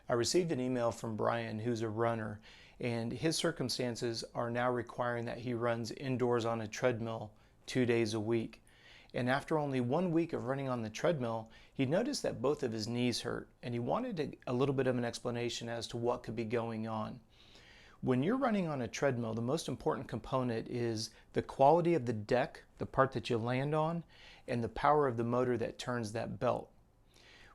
I received an email from Brian, who's a runner, and his circumstances are now requiring that he runs indoors on a treadmill 2 days a week. And after only 1 week of running on the treadmill, he noticed that both of his knees hurt, and he wanted a little bit of an explanation as to what could be going on. When you're running on a treadmill, the most important component is the quality of the deck, the part that you land on, and the power of the motor that turns that belt.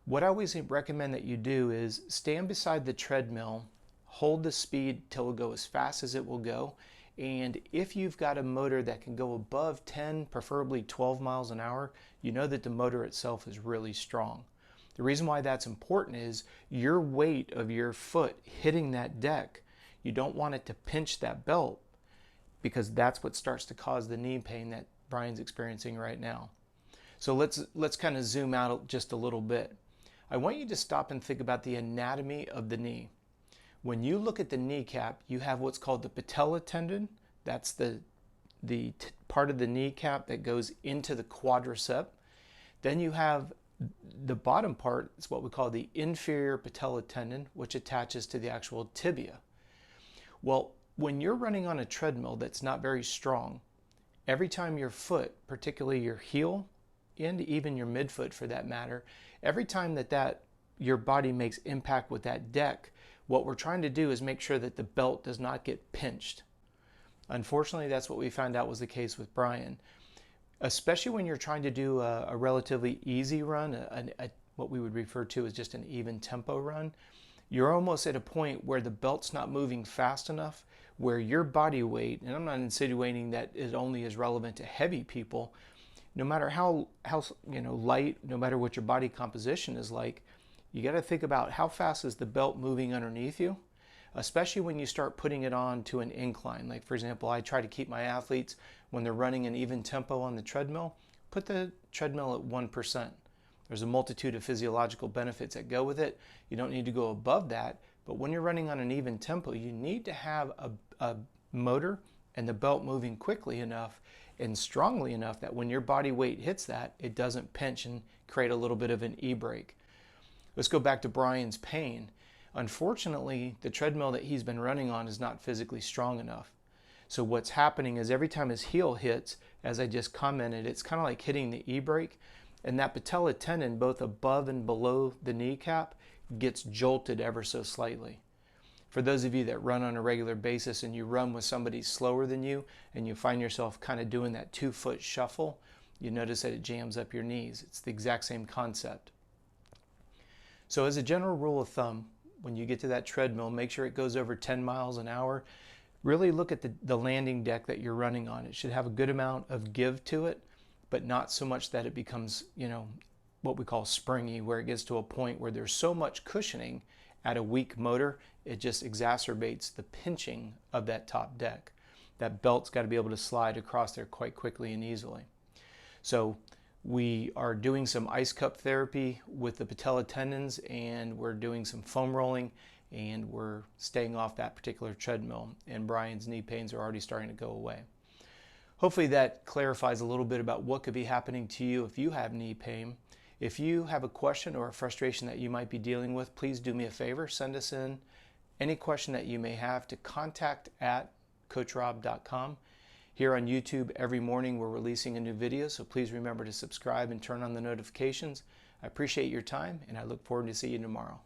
What I always recommend that you do is stand beside the treadmill, hold the speed till it go as fast as it will go, and if you've got a motor that can go above 10, preferably 12 miles an hour, you know that the motor itself is really strong. The reason why that's important is your weight of your foot hitting that deck. You don't want it to pinch that belt, because that's what starts to cause the knee pain that Brian's experiencing right now. So let's kind of zoom out just a little bit. I want you to stop and think about the anatomy of the knee. When you look at the kneecap, you have what's called the patella tendon. That's the part of the kneecap that goes into the quadricep. Then you have the bottom part, it's what we call the inferior patella tendon, which attaches to the actual tibia. Well, when you're running on a treadmill that's not very strong, every time your foot, particularly your heel, and even your midfoot for that matter, every time that your body makes impact with that deck, what we're trying to do is make sure that the belt does not get pinched. Unfortunately, that's what we found out was the case with Brian. Especially when you're trying to do a relatively easy run, what we would refer to as just an even tempo run, you're almost at a point where the belt's not moving fast enough, where your body weight, and I'm not insinuating that it only is relevant to heavy people, no matter how light, no matter what your body composition is like, you got to think about how fast is the belt moving underneath you, especially when you start putting it on to an incline. Like for example, I try to keep my athletes, when they're running an even tempo on the treadmill, put the treadmill at 1%. There's a multitude of physiological benefits that go with it. You don't need to go above that, but when you're running on an even tempo, you need to have a motor and the belt moving quickly enough and strongly enough that when your body weight hits that, it doesn't pinch and create a little bit of an e-brake. Let's go back to Brian's pain. Unfortunately, the treadmill that he's been running on is not physically strong enough. So what's happening is every time his heel hits, as I just commented, it's kind of like hitting the e-brake, and that patella tendon, both above and below the kneecap, gets jolted ever so slightly. For those of you that run on a regular basis and you run with somebody slower than you and you find yourself kind of doing that 2-foot shuffle, you notice that it jams up your knees. It's the exact same concept. So as a general rule of thumb, when you get to that treadmill, make sure it goes over 10 miles an hour. Really look at the landing deck that you're running on. It should have a good amount of give to it, but not so much that it becomes, what we call springy, where it gets to a point where there's so much cushioning at a weak motor, it just exacerbates the pinching of that top deck. That belt's got to be able to slide across there quite quickly and easily. So we are doing some ice cup therapy with the patella tendons, and we're doing some foam rolling, and we're staying off that particular treadmill, and Brian's knee pains are already starting to go away. Hopefully that clarifies a little bit about what could be happening to you if you have knee pain. If you have a question or a frustration that you might be dealing with, please do me a favor, send us in any question that you may have to contact@coachrobb.com. Here on YouTube, every morning we're releasing a new video, so please remember to subscribe and turn on the notifications. I appreciate your time, and I look forward to seeing you tomorrow.